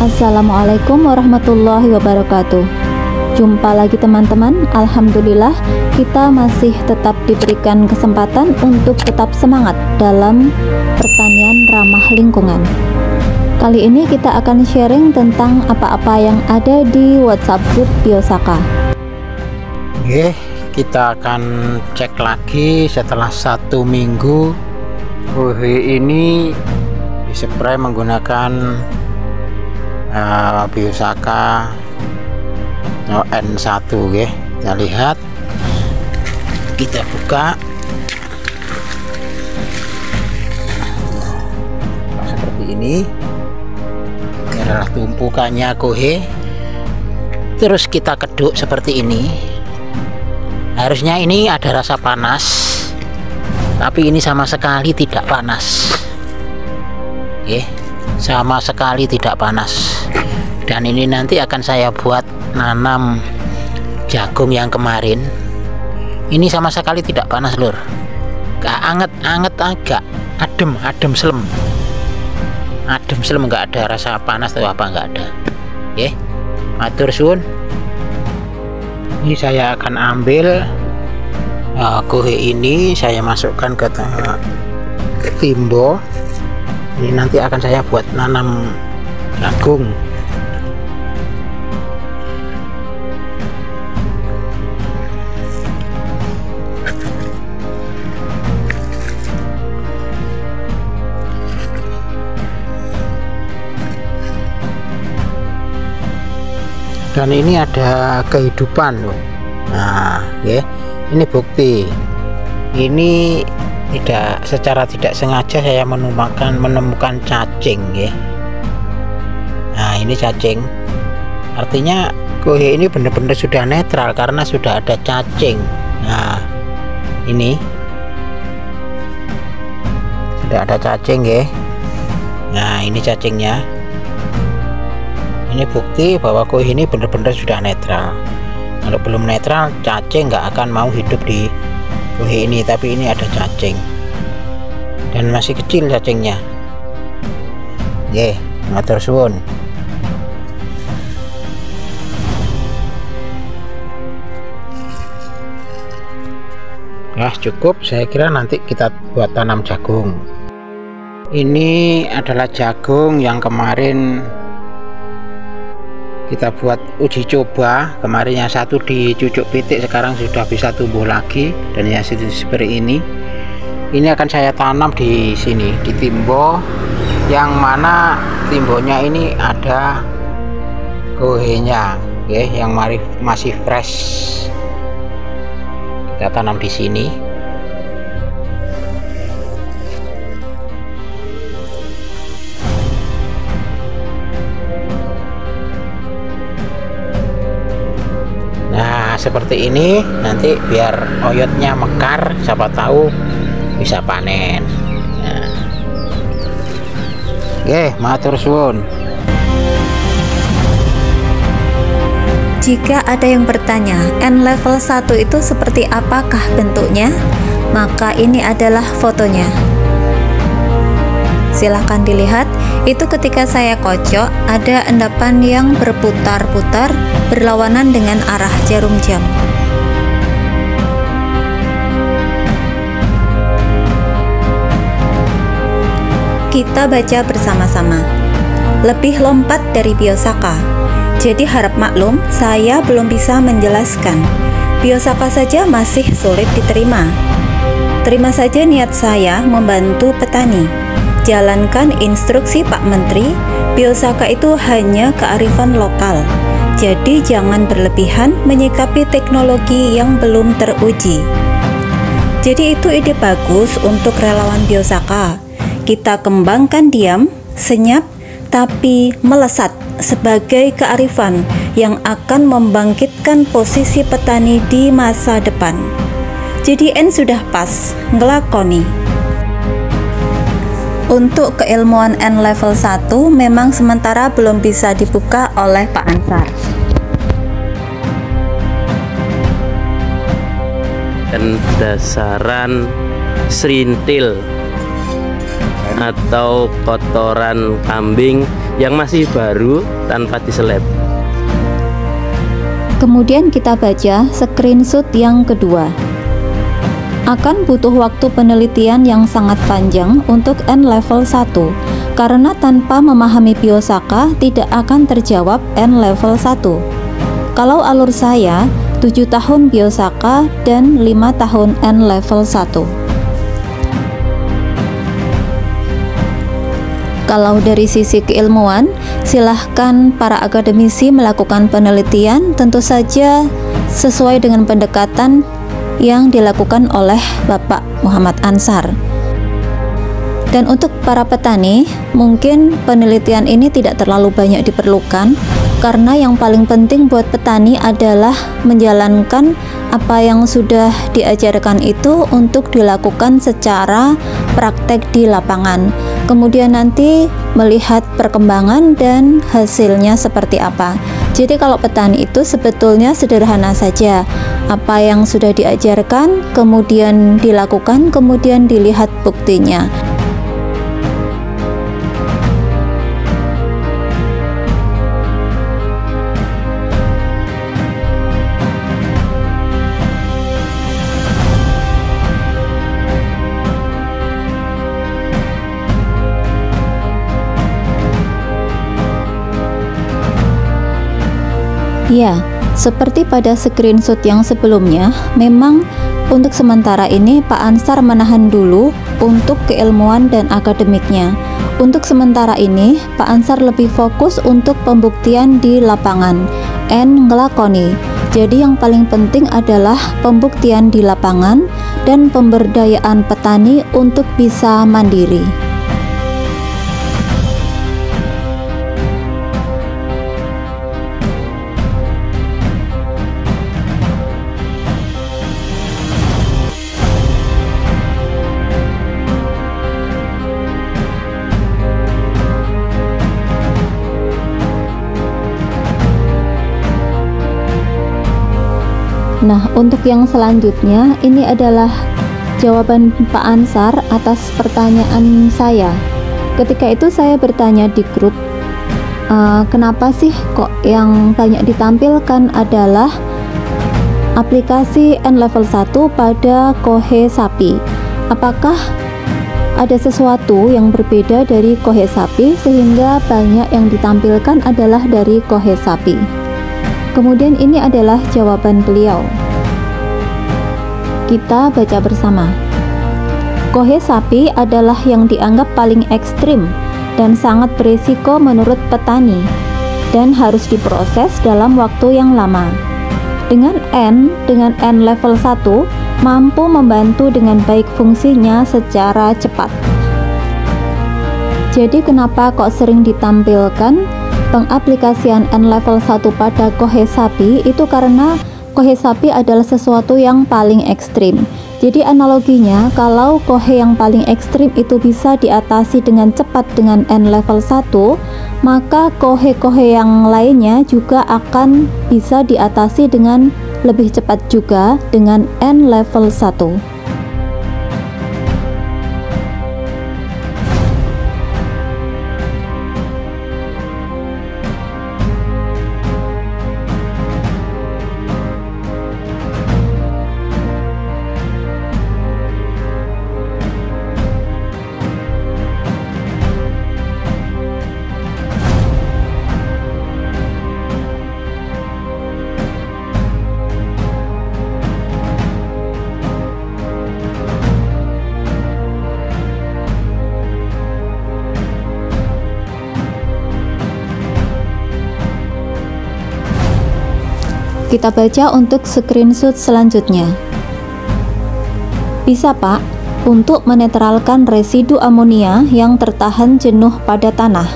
Assalamualaikum warahmatullahi wabarakatuh. Jumpa lagi teman-teman. Alhamdulillah kita masih tetap diberikan kesempatan untuk tetap semangat dalam pertanian ramah lingkungan. Kali ini kita akan sharing tentang apa-apa yang ada di WhatsApp group Biosaka. Oke, kita akan cek lagi setelah 1 minggu. Ini dispray menggunakan Biosaka N1 ya. Kita lihat, kita buka seperti ini. Ini adalah tumpukannya kohe, terus kita keduk seperti ini. Harusnya ini ada rasa panas, tapi ini sama sekali tidak panas. Oke, sama sekali tidak panas. Dan ini nanti akan saya buat nanam jagung yang kemarin. Ini sama sekali tidak panas lur, gak anget-anget, agak adem slem, nggak ada rasa panas atau apa, nggak ada. Oke, matur suwun. Ini saya akan ambil kohe ini, saya masukkan ke timbo. Ini nanti akan saya buat nanam jagung. Dan ini ada kehidupan loh. Nah, ya, ini bukti. Ini secara tidak sengaja saya menemukan cacing ya. Nah, ini cacing. Artinya kohe ini benar-benar sudah netral karena sudah ada cacing. Nah, ini sudah ada cacing ya. Nah, ini cacingnya. Ini bukti bahwa kohe ini benar-benar sudah netral. Kalau belum netral, cacing nggak akan mau hidup di kohe ini. Tapi ini ada cacing dan masih kecil cacingnya. Ye, matur suwun. Nah, cukup. Saya kira nanti kita buat tanam jagung. Ini adalah jagung yang kemarin kita buat uji coba. Kemarin yang satu dicucuk pitik, sekarang sudah bisa tumbuh lagi. Dan yang seperti ini akan saya tanam di sini, di timbo, yang mana timbonya ini ada kohenya ya, yang masih fresh. Kita tanam di sini. Seperti ini, nanti biar oyotnya mekar, siapa tahu bisa panen. Nah. Oke, matur suwun. Jika ada yang bertanya, N level 1 itu seperti apakah bentuknya? Maka ini adalah fotonya. Silahkan dilihat. Itu ketika saya kocok, ada endapan yang berputar-putar berlawanan dengan arah jarum jam. Kita baca bersama-sama. Lebih lompat dari Biosaka. Jadi harap maklum, saya belum bisa menjelaskan. Biosaka saja masih sulit diterima. Terima saja niat saya membantu petani. Jalankan instruksi Pak Menteri, Biosaka itu hanya kearifan lokal. Jadi jangan berlebihan menyikapi teknologi yang belum teruji. Jadi itu ide bagus untuk relawan Biosaka. Kita kembangkan diam, senyap, tapi melesat sebagai kearifan yang akan membangkitkan posisi petani di masa depan. Jadi N sudah pas, ngelakoni. Untuk keilmuan N level 1 memang sementara belum bisa dibuka oleh Pak Ansar. Dan dasaran serintil atau kotoran kambing yang masih baru tanpa diseleb. Kemudian kita baca screenshot yang kedua. Akan butuh waktu penelitian yang sangat panjang untuk N level 1, karena tanpa memahami Biosaka tidak akan terjawab N level 1. Kalau alur saya 7 tahun Biosaka dan 5 tahun N level 1. Kalau dari sisi keilmuan, silahkan para akademisi melakukan penelitian, tentu saja sesuai dengan pendekatan yang dilakukan oleh Bapak Muhammad Ansar. Dan untuk para petani, mungkin penelitian ini tidak terlalu banyak diperlukan, karena yang paling penting buat petani adalah menjalankan apa yang sudah diajarkan itu untuk dilakukan secara praktek di lapangan. Kemudian nanti melihat perkembangan dan hasilnya seperti apa. Jadi kalau petani itu sebetulnya sederhana saja. Apa yang sudah diajarkan, kemudian dilakukan, kemudian dilihat buktinya. Ya, seperti pada screenshot yang sebelumnya, memang untuk sementara ini Pak Ansar menahan dulu untuk keilmuan dan akademiknya. Untuk sementara ini, Pak Ansar lebih fokus untuk pembuktian di lapangan, N ngelakoni. Jadi yang paling penting adalah pembuktian di lapangan dan pemberdayaan petani untuk bisa mandiri. Nah, untuk yang selanjutnya, ini adalah jawaban Pak Ansar atas pertanyaan saya. Ketika itu saya bertanya di grup, kenapa sih kok yang banyak ditampilkan adalah aplikasi N level 1 pada Kohe Sapi? Apakah ada sesuatu yang berbeda dari Kohe Sapi sehingga banyak yang ditampilkan adalah dari Kohe Sapi? Kemudian ini adalah jawaban beliau. Kita baca bersama. Kohe Sapi adalah yang dianggap paling ekstrim dan sangat berisiko menurut petani dan harus diproses dalam waktu yang lama. Dengan N level 1 mampu membantu dengan baik fungsinya secara cepat. Jadi kenapa kok sering ditampilkan pengaplikasian N level 1 pada Kohe Sapi? Itu karena Kohe Sapi adalah sesuatu yang paling ekstrim. Jadi analoginya, kalau Kohe yang paling ekstrim itu bisa diatasi dengan cepat dengan N level 1, maka Kohe-Kohe yang lainnya juga akan bisa diatasi dengan lebih cepat juga dengan N level 1. Kita baca untuk screenshot selanjutnya. Bisa Pak, untuk menetralkan residu amonia yang tertahan jenuh pada tanah.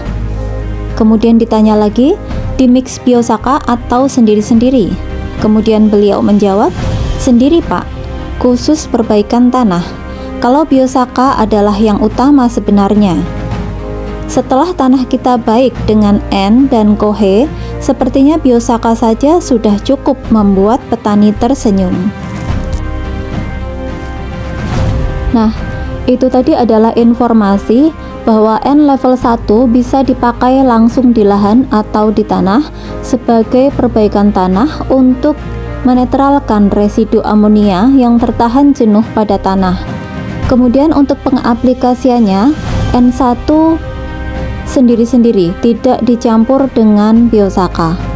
Kemudian ditanya lagi, di mix Biosaka atau sendiri-sendiri? Kemudian beliau menjawab, sendiri Pak, khusus perbaikan tanah. Kalau Biosaka adalah yang utama sebenarnya. Setelah tanah kita baik dengan N dan Kohe, sepertinya Biosaka saja sudah cukup membuat petani tersenyum. Nah, itu tadi adalah informasi bahwa N level 1 bisa dipakai langsung di lahan atau di tanah sebagai perbaikan tanah untuk menetralkan residu amonia yang tertahan jenuh pada tanah. Kemudian untuk pengaplikasiannya, N1 sendiri-sendiri, tidak dicampur dengan Biosaka.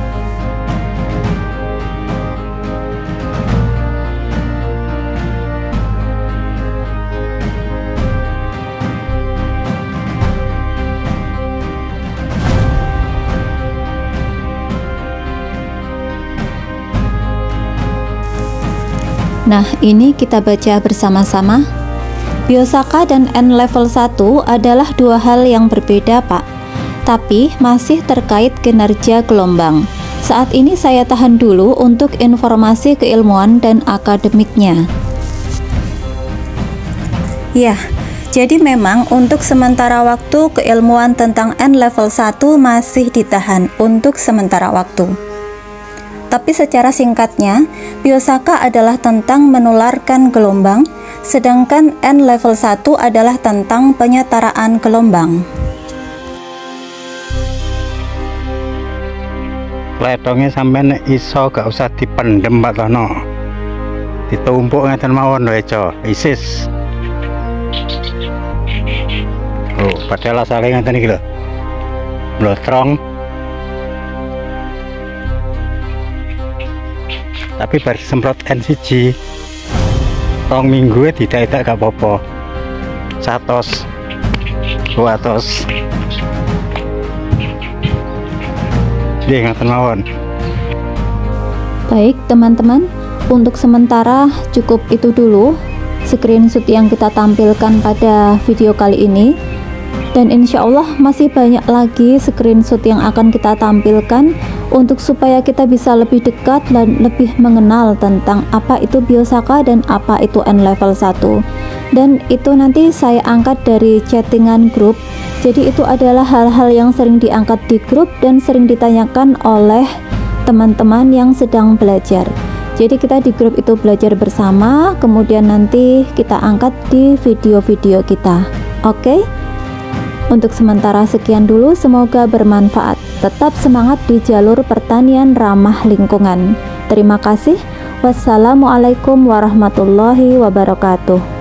Nah, ini kita baca bersama-sama. Biosaka dan N level 1 adalah dua hal yang berbeda, Pak. Tapi masih terkait kinerja gelombang. Saat ini saya tahan dulu untuk informasi keilmuan dan akademiknya. Ya, jadi memang untuk sementara waktu keilmuan tentang N level 1 masih ditahan untuk sementara waktu. Tapi secara singkatnya, Biosaka adalah tentang menularkan gelombang, sedangkan N level 1 adalah tentang penyetaraan gelombang. Kletongnya sampai iso gak usah dipendem Pak Tono, ditumpuk ngeten mawon lho Eco, isis. Oh, padahal asalnya ngeten iki lho. Blotrong. Tapi baru semprot NCG 2 minggu tidak gak apa-apa. 100 200 dia ngaten mawon. Baik teman-teman, untuk sementara cukup itu dulu screenshot yang kita tampilkan pada video kali ini, dan insya Allah masih banyak lagi screenshot yang akan kita tampilkan untuk supaya kita bisa lebih dekat dan lebih mengenal tentang apa itu Biosaka dan apa itu N level 1. Dan itu nanti saya angkat dari chattingan grup. Jadi itu adalah hal-hal yang sering diangkat di grup dan sering ditanyakan oleh teman-teman yang sedang belajar. Jadi kita di grup itu belajar bersama, kemudian nanti kita angkat di video-video kita. Oke? Untuk sementara sekian dulu, semoga bermanfaat. Tetap semangat di jalur pertanian ramah lingkungan. Terima kasih. Wassalamualaikum warahmatullahi wabarakatuh.